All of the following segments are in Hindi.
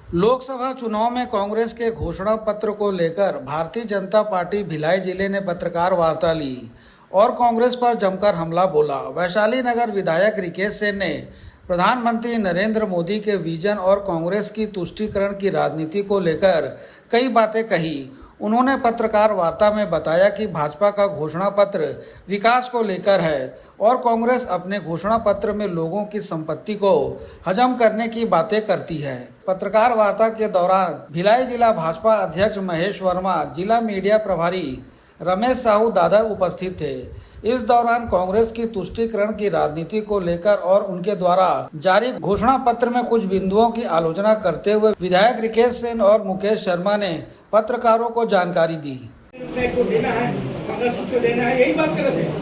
लोकसभा चुनाव में कांग्रेस के घोषणा पत्र को लेकर भारतीय जनता पार्टी भिलाई जिले ने पत्रकार वार्ता ली और कांग्रेस पर जमकर हमला बोला। वैशाली नगर विधायक रिकेश सेन ने प्रधानमंत्री नरेंद्र मोदी के विजन और कांग्रेस की तुष्टीकरण की राजनीति को लेकर कई बातें कही। उन्होंने पत्रकार वार्ता में बताया कि भाजपा का घोषणा पत्र विकास को लेकर है और कांग्रेस अपने घोषणा पत्र में लोगों की संपत्ति को हजम करने की बातें करती है। पत्रकार वार्ता के दौरान भिलाई जिला भाजपा अध्यक्ष महेश वर्मा, जिला मीडिया प्रभारी रमेश साहू दादर उपस्थित थे। इस दौरान कांग्रेस की तुष्टीकरण की राजनीति को लेकर और उनके द्वारा जारी घोषणा पत्र में कुछ बिंदुओं की आलोचना करते हुए विधायक रिकेश सेन और मुकेश शर्मा ने पत्रकारों को जानकारी दी।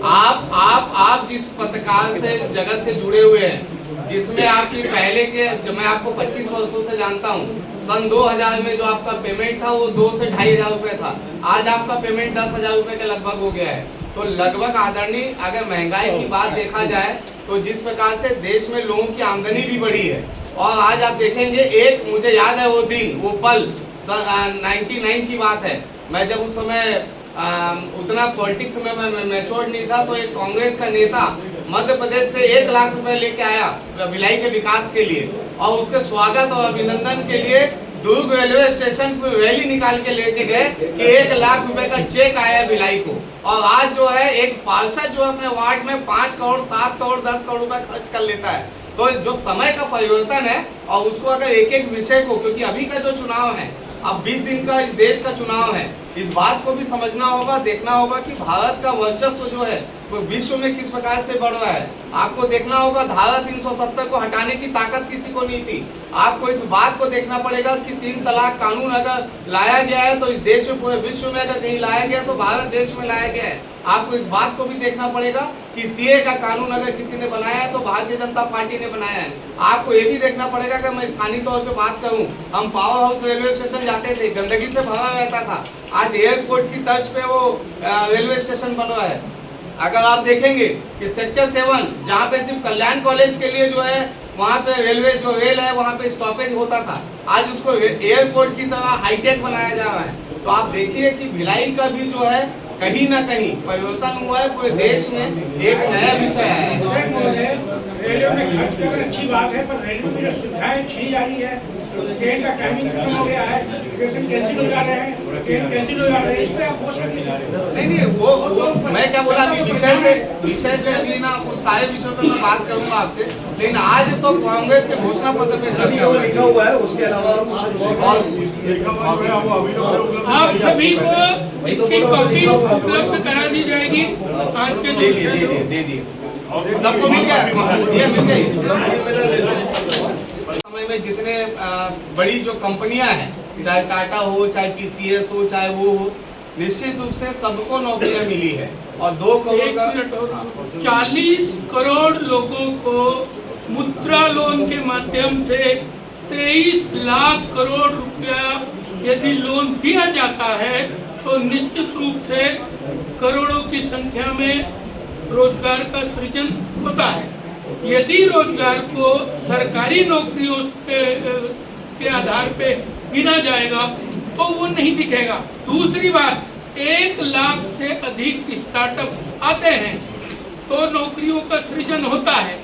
आप जिस पत्रकार से जगत से जुड़े हुए हैं, जिसमें आपकी पहले के, जो मैं आपको 25 वर्षों से जानता हूं, सन 2000 में जो आपका पेमेंट था वो 2 से 2,500 रुपए था। आज आपका पेमेंट 10,000 रुपए के लगभग हो गया है। तो लगभग आदरणीय, अगर महंगाई की बात देखा जाए तो जिस प्रकार से देश में लोगों की आमदनी भी बढ़ी है, और आज आप देखेंगे, एक मुझे याद है वो दिन, वो पल 99 की बात है। मैं जब उस समय उतना पॉलिटिक्स में मैं मैच्योर नहीं था, तो एक कांग्रेस का नेता मध्य प्रदेश से 1 लाख रुपए लेके आया भिलाई के विकास के लिए, और उसके स्वागत और अभिनंदन के लिए दुर्ग रेलवे स्टेशन को रैली निकाल के लेके गए कि 1 लाख रुपए का चेक आया भिलाई को। और आज जो है एक पार्षद जो अपने वार्ड में 5 करोड़ 7 करोड़ 10 करोड़ रुपए खर्च कर लेता है। तो जो समय का परिवर्तन है, और उसको अगर एक एक विषय को, क्योंकि अभी का जो चुनाव है, अब 20 दिन का इस देश का चुनाव है, इस बात को भी समझना होगा, देखना होगा कि भारत का वर्चस्व जो है वो विश्व में किस प्रकार से बढ़ रहा है। आपको देखना होगा, धारा 370 को हटाने की ताकत किसी को नहीं थी। आपको इस बात को देखना पड़ेगा कि 3 तलाक कानून अगर लाया गया है तो इस देश में, पूरे विश्व में अगर कहीं लाया गया तो भारत देश में लाया गया है। आपको इस बात को भी देखना पड़ेगा कि सीए का कानून अगर किसी ने बनाया है तो भारतीय जनता पार्टी ने बनाया है। आपको ये भी देखना पड़ेगा कि मैं स्थानीय तौर पे बात करूं, हम पावर हाउस रेलवे स्टेशन जाते थे, गंदगी से भरा रहता था। आज एयरपोर्ट की तर्ज पे वो रेलवे स्टेशन बना है। अगर आप देखेंगे कि सेक्टर 7, जहाँ पे सिर्फ कल्याण कॉलेज के लिए जो है वहाँ पे रेलवे जो रेल है वहाँ पे स्टॉपेज होता था, आज उसको एयरपोर्ट की तरह हाईटेक बनाया जा रहा है। तो आप देखिए कि भिलाई का भी जो है कहीं ना कहीं परिवर्तन हुआ है। पूरे देश में एक नया विषय है। रेलवे में खर्च करना अच्छी बात है, पर रेलवे में जो सुविधाएं छीनी जा रही है, ट्रेन का टाइमिंग खत्म हो गया है, कैंसिल हो जा रहे हैं, ट्रेन कैंसिल हो जा रहे हैं, इस पे आप बोल सकते हैं। नहीं, वो मैं क्या बोला, अभी विषय से अभी ना उस सारे विषयों पर मैं बात करूंगा आपसे, लेकिन आज तो कांग्रेस के घोषणा पत्र पे लिखा हुआ है, उसके अलावा आप सभी को इसकी कॉपी उपलब्ध करा दी जाएगी। आज के दे दिए सबको मिल गया, ये मिल गई। समय में जितने बड़ी जो कंपनियां हैं, चाहे टाटा हो, चाहे टीसीएस हो, चाहे वो हो, निश्चित रूप से सबको नौकरियां मिली है। और 2 करोड़ का 40 करोड़ लोगों को मुद्रा लोन के माध्यम से 23 लाख करोड़ रुपया यदि लोन दिया जाता है तो निश्चित रूप से करोड़ों की संख्या में रोजगार का सृजन होता है। यदि रोजगार को सरकारी नौकरियों के आधार पे गिना जाएगा तो वो नहीं दिखेगा। दूसरी बात, 1 लाख से अधिक स्टार्टअप आते हैं तो नौकरियों का सृजन होता है।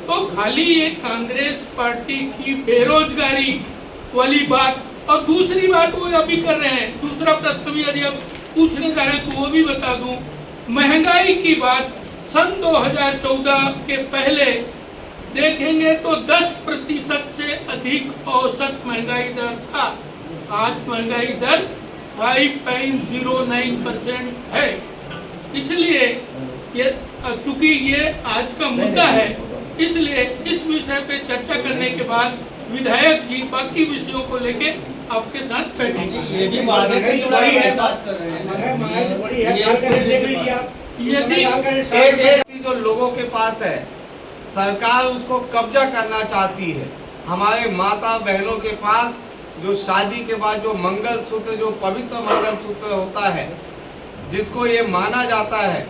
तो खाली ये कांग्रेस पार्टी की बेरोजगारी वाली बात, और दूसरी बात वो अभी कर रहे हैं, दूसरा प्रश्न भी यदि आप पूछने जा रहे हैं तो वो भी बता दूं, महंगाई की बात सन 2014 के पहले देखेंगे तो 10% से अधिक औसत महंगाई दर था। आज महंगाई दर 5.09% है। इसलिए ये, चूंकि ये आज का मुद्दा है, इसलिए इस विषय पे चर्चा करने के बाद विधायक जी बाकी विषयों को लेके आपके साथ बैठेंगे। ये भी वादे से जुड़ा है, बात कर रहे हैं। यदि जो लोगों के पास है, सरकार उसको कब्जा करना चाहती है। हमारे माता बहनों के पास जो शादी के बाद जो मंगलसूत्र, जो पवित्र मंगलसूत्र होता है, जिसको ये माना जाता है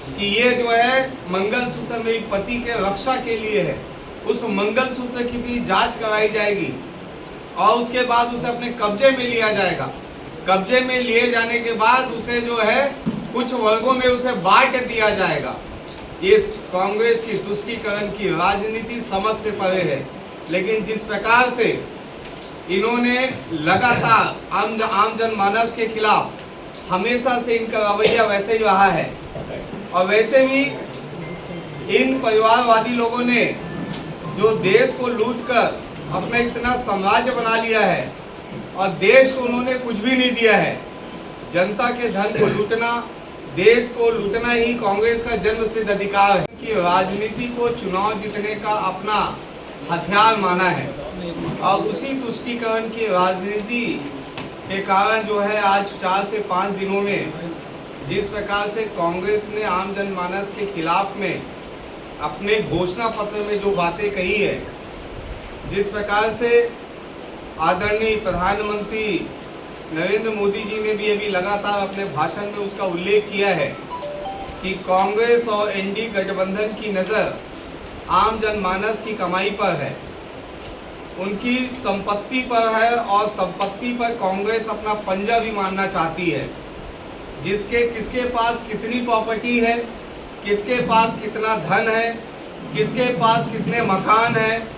कि ये जो है मंगलसूत्र मेरी पति के रक्षा के लिए है, उस मंगलसूत्र की भी जांच कराई जाएगी। और उसके बाद उसे अपने कब्जे में लिया जाएगा। कब्जे में लिए जाने के बाद उसे जो है कुछ वर्गों में उसे बांट दिया जाएगा। ये कांग्रेस की तुष्टीकरण की राजनीति समझ से परे है। लेकिन जिस प्रकार से इन्होंने लगातार आम जनमानस के खिलाफ हमेशा से इनका रवैया वैसे ही रहा है, और वैसे भी इन परिवारवादी लोगों ने जो देश को लूटकर अपना इतना साम्राज्य बना लिया है और देश को उन्होंने कुछ भी नहीं दिया है। जनता के धन को लूटना, देश को लूटना ही कांग्रेस का जन्मसिद्ध अधिकार है कि राजनीति को चुनाव जीतने का अपना हथियार माना है। और उसी तुष्टीकरण की राजनीति के कारण जो है आज 4 से 5 दिनों में जिस प्रकार से कांग्रेस ने आम जनमानस के खिलाफ में अपने घोषणा पत्र में जो बातें कही है, जिस प्रकार से आदरणीय प्रधानमंत्री नरेंद्र मोदी जी ने भी अभी लगातार अपने भाषण में उसका उल्लेख किया है कि कांग्रेस और एनडीए गठबंधन की नज़र आम जनमानस की कमाई पर है, उनकी संपत्ति पर है, और संपत्ति पर कांग्रेस अपना पंजा भी मारना चाहती है। किसके पास कितनी प्रॉपर्टी है, किसके पास कितना धन है, किसके पास कितने मकान हैं,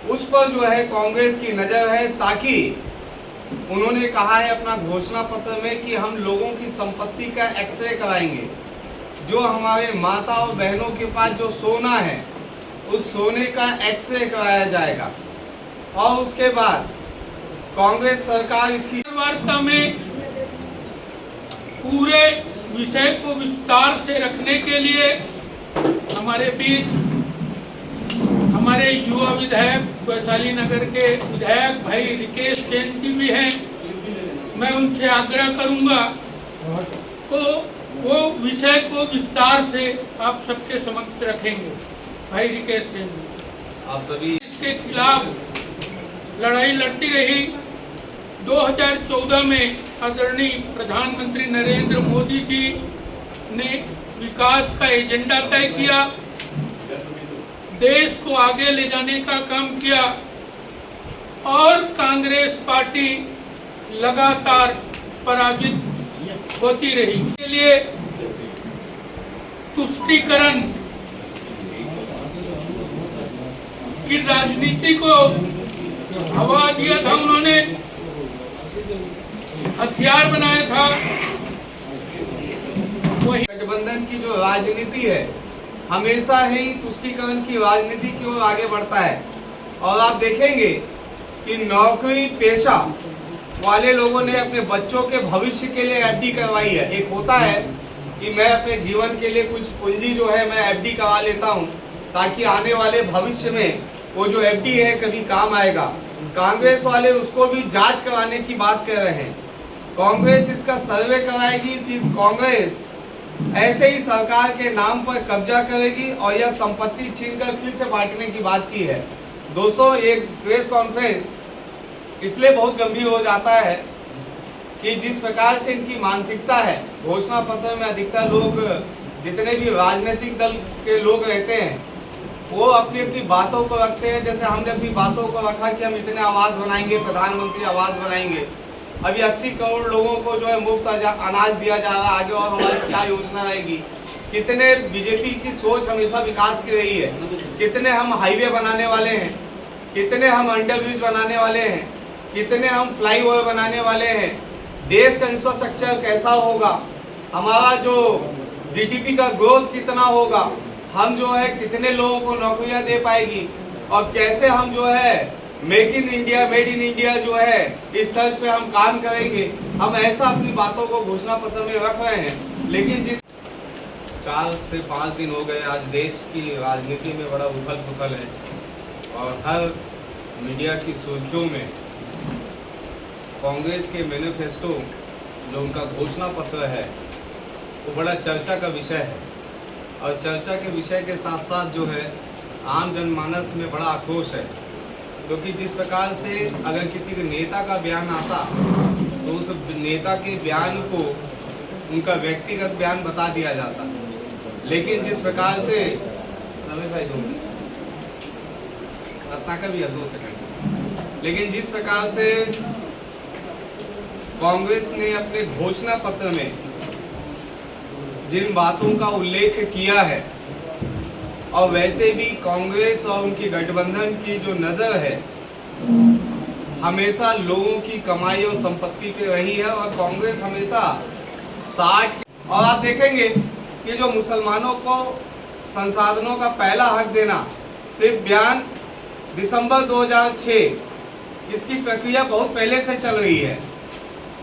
उस पर जो है कांग्रेस की नज़र है। ताकि उन्होंने कहा है अपना घोषणा पत्र में कि हम लोगों की संपत्ति का एक्सरे कराएंगे। जो हमारे माता और बहनों के पास जो सोना है उस सोने का एक्सरे कराया जाएगा, और उसके बाद कांग्रेस सरकार इसकी वार्ता में पूरे विषय को विस्तार से रखने के लिए हमारे बीच हमारे युवा विधायक वैशाली नगर के विधायक भाई रिकेश सेन जी भी हैं। मैं उनसे आग्रह करूंगा तो वो विषय को विस्तार से आप सबके समक्ष रखेंगे। भाई रिकेश सेन जी, आप सभी इसके खिलाफ लड़ाई लड़ती रही। 2014 में आदरणीय प्रधानमंत्री नरेंद्र मोदी जी ने विकास का एजेंडा तय किया, देश को आगे ले जाने का काम किया, और कांग्रेस पार्टी लगातार पराजित होती रही। के लिए तुष्टीकरण की राजनीति को हवा दिया था, उन्होंने हथियार बनाया था। वही गठबंधन की जो राजनीति है हमेशा ही तुष्टीकरण की राजनीति की ओर आगे बढ़ता है। और आप देखेंगे कि नौकरी पेशा वाले लोगों ने अपने बच्चों के भविष्य के लिए एफडी करवाई है। एक होता है कि मैं अपने जीवन के लिए कुछ पूंजी जो है मैं एफडी करवा लेता हूं ताकि आने वाले भविष्य में वो जो एफडी है कभी काम आएगा। कांग्रेस वाले उसको भी जांच कराने की बात कर रहे हैं। कांग्रेस इसका सर्वे कराएगी, फिर कांग्रेस ऐसे ही सरकार के नाम पर कब्जा करेगी और यह संपत्ति छीनकर फिर से बांटने की बात की है। दोस्तों, एक प्रेस कॉन्फ्रेंस इसलिए बहुत गंभीर हो जाता है कि जिस प्रकार से इनकी मानसिकता है, घोषणा पत्र में अधिकतर लोग जितने भी राजनीतिक दल के लोग रहते हैं वो अपनी अपनी बातों को रखते हैं। जैसे हमने अपनी बातों को रखा कि हम इतने आवास बनाएंगे, प्रधानमंत्री आवास बनाएंगे, अभी 80 करोड़ लोगों को जो है मुफ्त अनाज दिया जा रहा है, आगे और हमारी क्या योजना रहेगी। कितने बीजेपी की सोच हमेशा विकास की रही है, कितने हम हाईवे बनाने वाले हैं, कितने हम अंडरब्रिज बनाने वाले हैं, कितने हम फ्लाईओवर बनाने वाले हैं, देश का इंफ्रास्ट्रक्चर कैसा होगा, हमारा जो जीडीपी का ग्रोथ कितना होगा, हम जो है कितने लोगों को नौकरियां दे पाएगी, और कैसे हम जो है make in India, made in India जो है इस तर्ज पे हम काम करेंगे। हम ऐसा अपनी बातों को घोषणा पत्र में रख रहे हैं। लेकिन जिस 4 से 5 दिन हो गए आज देश की राजनीति में बड़ा उथल पुथल है, और हर मीडिया की सुर्खियों में कांग्रेस के मैनिफेस्टो जो उनका घोषणा पत्र है वो बड़ा चर्चा का विषय है। और चर्चा के विषय के साथ साथ जो है आम जनमानस में बड़ा आक्रोश है, क्योंकि जिस प्रकार से अगर किसी के नेता का बयान आता तो उस नेता के बयान को उनका व्यक्तिगत बयान बता दिया जाता। लेकिन जिस प्रकार से रमेश भाई रत्नाकर भी है 2 सेकंड लेकिन जिस प्रकार से कांग्रेस ने अपने घोषणा पत्र में जिन बातों का उल्लेख किया है, और वैसे भी कांग्रेस और उनकी गठबंधन की जो नज़र है हमेशा लोगों की कमाई और संपत्ति पे रही है, और कांग्रेस हमेशा 60 और आप देखेंगे कि जो मुसलमानों को संसाधनों का पहला हक देना सिर्फ बयान दिसंबर 2006 इसकी प्रक्रिया बहुत पहले से चल रही है।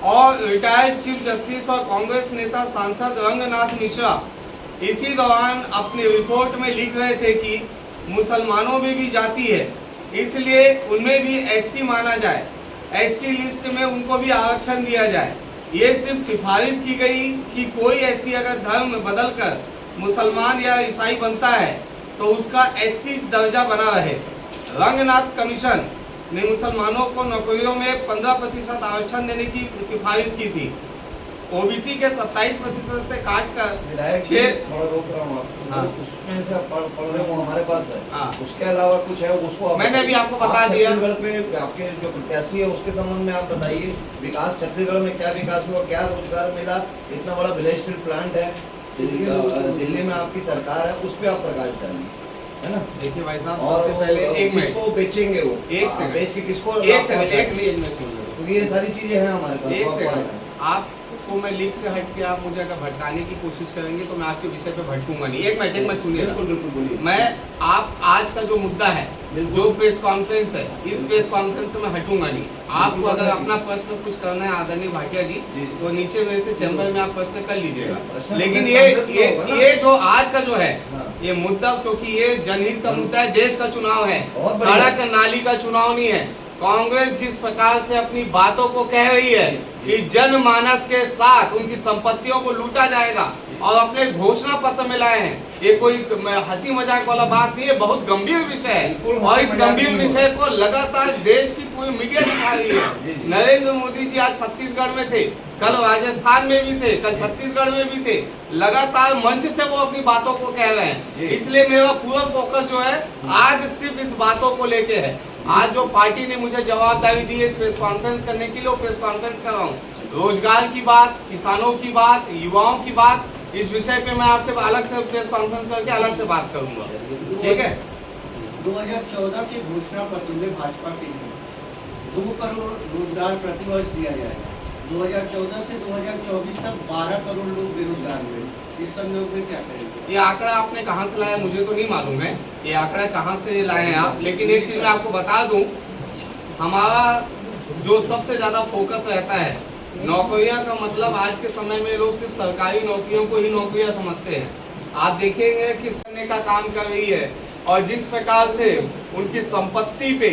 और रिटायर्ड चीफ जस्टिस और कांग्रेस नेता सांसद रंगनाथ मिश्रा इसी दौरान अपनी रिपोर्ट में लिख रहे थे कि मुसलमानों में भी जाति है, इसलिए उनमें भी एससी माना जाए, एससी लिस्ट में उनको भी आरक्षण दिया जाए। ये सिर्फ सिफारिश की गई कि कोई ऐसी अगर धर्म बदलकर मुसलमान या ईसाई बनता है तो उसका एससी दर्जा बना रहे। रंगनाथ कमीशन ने मुसलमानों को नौकरियों में 15% आरक्षण देने की सिफारिश की थी। ओबीसी के 27% से काट कर विधायक जी, थोड़ा रोक रहा हूँ आपको। हाँ। उसमें से आप पढ़ रहे हो हमारे पास है। हाँ। उसके अलावा कुछ है उसको मैंने अभी आपको बता दिया। छत्तीसगढ़ पे आपके जो प्रत्याशी है उसके संबंध में आप बताइए, विकास छत्तीसगढ़ में क्या विकास हुआ, क्या रोजगार मिला, इतना बड़ा विलेज स्ट्रीट प्लांट है दिल्ली में आपकी सरकार है, उस पर आप प्रकाश डालें, है ना। देखिए भाई साहब, और सबसे पहले एक मिनट, किसको बेचेंगे वो, एक सेकंड, बेच के किसको, एक सेकंड, एक मिनट, क्योंकि ये सारी चीजें हैं हमारे पास। एक तो आप सेकंड, पढ़ाएं। आपको मैं लीक से हट के आप मुझे अगर भटकाने की कोशिश करेंगे तो मैं आपके विषय पे भटकूंगा नहीं। एक मिनट सुनिए। बिल्कुल बिल्कुल बोलिए। मैं आप आज का जो मुद्दा है, जो प्रेस कॉन्फ्रेंस है, इस प्रेस कॉन्फ्रेंस से मैं हटूंगा नहीं। आपको अगर अपना प्रश्न कुछ करना है आदरणीय भाटिया जी, तो नीचे मेरे से चैम्बर में आप प्रश्न कर लीजिएगा। लेकिन ये जो आज का जो है ये मुद्दा, क्योंकि ये जनहित का मुद्दा है, देश का चुनाव है, सड़क नाली का चुनाव नहीं है। कांग्रेस जिस प्रकार से अपनी बातों को कह रही है कि जनमानस के साथ उनकी संपत्तियों को लूटा जाएगा और अपने घोषणा पत्र में लाए हैं, ये कोई हंसी मजाक वाला बात नहीं है, बहुत गंभीर विषय है। और इस गंभीर विषय को लगातार देश की पूरी मीडिया दिखा रही है। नरेंद्र मोदी जी आज छत्तीसगढ़ में थे, कल राजस्थान में भी थे, कल छत्तीसगढ़ में भी थे, लगातार मंच से वो अपनी बातों को कह रहे हैं। इसलिए मेरा पूरा फोकस जो है आज सिर्फ इस बातों को लेके है। आज जो पार्टी ने मुझे जवाबदारी दी है इस प्रेस कॉन्फ्रेंस करने के लिए, वो प्रेस कॉन्फ्रेंस कर रहा हूँ। रोजगार की बात, किसानों की बात, युवाओं की बात, इस विषय पे मैं आपसे अलग से प्रेस कॉन्फ्रेंस करके अलग से बात करूंगा, ठीक है। 2014 के घोषणा पत्र में भाजपा के लिए 2 करोड़ रोजगार प्रतिवर्ष दिया जाएगा। 2014 से 2024 तक 12 करोड़ लोग बेरोजगार हुए। इस संदर्भ में क्या करेंगे? ये आंकड़ा आपने कहाँ से लाया मुझे तो नहीं मालूम है, ये आंकड़ा कहाँ से लाए हैं आप। लेकिन एक चीज मैं आपको बता दूं, हमारा जो सबसे ज्यादा फोकस रहता है नौकरियां का मतलब आज के समय में लोग सिर्फ सरकारी नौकरियों को ही नौकरियां समझते हैं। आप देखेंगे किस करने का काम कर रही है, और जिस प्रकार से उनकी संपत्ति पे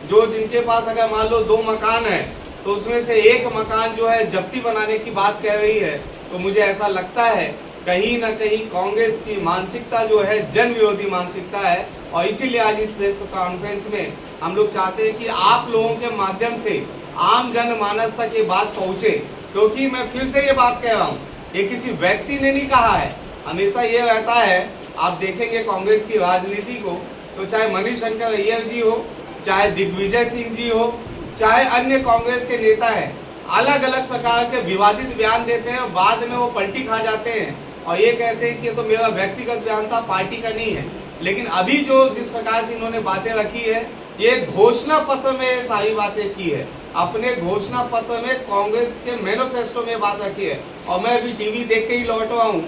जो जिनके पास अगर मान लो 2 मकान है तो उसमें से एक मकान जो है जब्ती बनाने की बात कह रही है, तो मुझे ऐसा लगता है कहीं ना कहीं कांग्रेस की मानसिकता जो है जन विरोधी मानसिकता है। और इसीलिए आज इस प्रेस कॉन्फ्रेंस में हम लोग चाहते हैं कि आप लोगों के माध्यम से आम जनमानस तक ये बात पहुंचे, क्योंकि मैं फिर से ये बात कह रहा हूँ, ये किसी व्यक्ति ने नहीं कहा है। हमेशा ये रहता है, आप देखेंगे कांग्रेस की राजनीति को, तो चाहे मणिशंकर अय्यर जी हो, चाहे दिग्विजय सिंह जी हो, चाहे अन्य कांग्रेस के नेता है, अलग अलग प्रकार के विवादित बयान देते हैं, बाद में वो पलटी खा जाते हैं और ये कहते हैं कि तो मेरा व्यक्तिगत बयान था, पार्टी का नहीं है। लेकिन अभी जो जिस प्रकार से इन्होंने बातें रखी है, ये घोषणा पत्र में सारी बातें की है, अपने घोषणा पत्र में कांग्रेस के मैनिफेस्टो में बात रखी है। और मैं अभी टीवी देख के ही लौट रहा हूँ,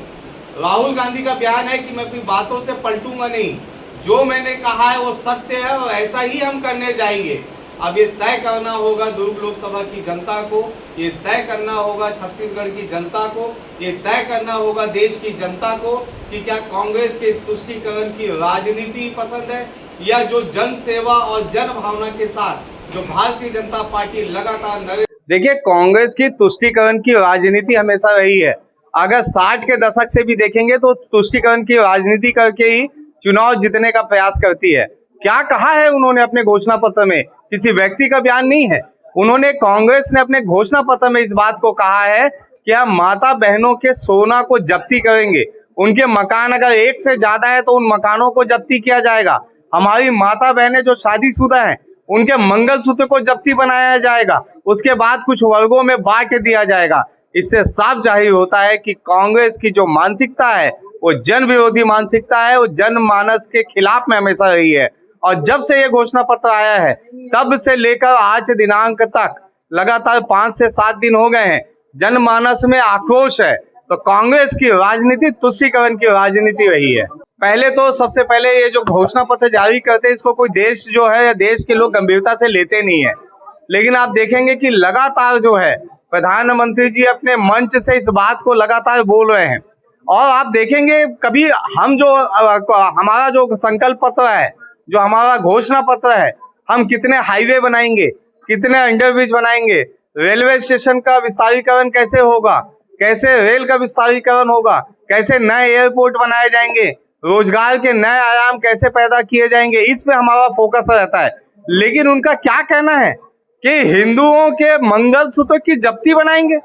राहुल गांधी का बयान है कि मैं अपनी बातों से पलटूंगा नहीं, जो मैंने कहा है वो सत्य है और ऐसा ही हम करने जाएंगे। अब ये तय करना होगा दुर्ग लोकसभा की जनता को, ये तय करना होगा छत्तीसगढ़ की जनता को, ये तय करना होगा देश की जनता को कि क्या कांग्रेस के इस तुष्टीकरण की राजनीति पसंद है, या जो जन सेवा और जन भावना के साथ जो भारतीय जनता पार्टी लगातार देखिए, कांग्रेस की तुष्टीकरण की राजनीति हमेशा रही है। अगर 60 के दशक से भी देखेंगे तो तुष्टीकरण की राजनीति करके ही चुनाव जीतने का प्रयास करती है। क्या कहा है उन्होंने अपने घोषणा पत्र में, किसी व्यक्ति का बयान नहीं है। उन्होंने, कांग्रेस ने अपने घोषणा पत्र में इस बात को कहा है कि हम माता बहनों के सोना को जब्ती करेंगे, उनके मकान अगर एक से ज्यादा है तो उन मकानों को जब्ती किया जाएगा। हमारी माता बहनें जो शादीशुदा हैं उनके मंगलसूत्र को जब्ती बनाया जाएगा, उसके बाद कुछ वर्गों में बांट दिया जाएगा। इससे साफ जाहिर होता है कि कांग्रेस की जो मानसिकता है वो जन विरोधी मानसिकता है, वो जनमानस के खिलाफ में हमेशा रही है। और जब से ये घोषणा पत्र आया है तब से लेकर आज दिनांक तक लगातार 5 से 7 दिन हो गए हैं, जनमानस में आक्रोश है। तो कांग्रेस की राजनीति तुष्टीकरण की राजनीति रही है। पहले तो सबसे पहले ये जो घोषणा पत्र जारी करते हैं इसको कोई देश जो है या देश के लोग गंभीरता से लेते नहीं है, लेकिन आप देखेंगे कि लगातार जो है प्रधानमंत्री जी अपने मंच से इस बात को लगातार बोल रहे हैं। और आप देखेंगे कभी हम जो हमारा जो संकल्प पत्र है, जो हमारा घोषणा पत्र है, हम कितने हाईवे बनाएंगे, कितने अंडरब्रिज बनाएंगे, रेलवे स्टेशन का विस्तारीकरण कैसे होगा, कैसे रेल का विस्तारीकरण होगा, कैसे नए एयरपोर्ट बनाए जाएंगे, रोजगार के नए आयाम कैसे पैदा किए जाएंगे, इस पे हमारा फोकस रहता है। लेकिन उनका क्या कहना है कि हिंदुओं के मंगलसूत्र की जब्ती बनाएंगे,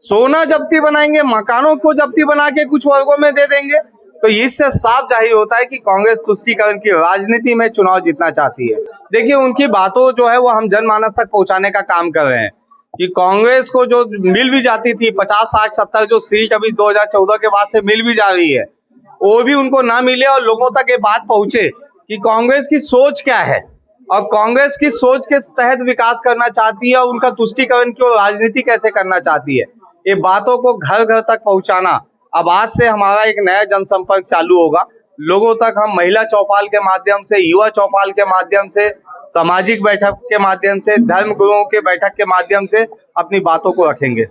सोना जब्ती बनाएंगे, मकानों को जब्ती बना के कुछ वर्गों में दे देंगे। तो इससे साफ जाहिर होता है कि कांग्रेस तुष्टीकरण की राजनीति में चुनाव जीतना चाहती है। देखिए, उनकी बातों जो है वो हम जनमानस तक पहुंचाने का काम कर रहे हैं कि कांग्रेस को जो मिल भी जाती थी 50, 60, 70 जो सीट अभी 2014 के बाद से मिल भी जा रही है, वो भी उनको ना मिले और लोगों तक ये बात पहुंचे कि कांग्रेस की सोच क्या है और कांग्रेस की सोच के तहत विकास करना चाहती है और उनका तुष्टीकरण की राजनीति कैसे करना चाहती है। ये बातों को घर घर तक पहुंचाना, अब आज से हमारा एक नया जनसंपर्क चालू होगा। लोगों तक हम महिला चौपाल के माध्यम से, युवा चौपाल के माध्यम से, सामाजिक बैठक के माध्यम से, धर्म गुरुओं के बैठक के माध्यम से अपनी बातों को रखेंगे।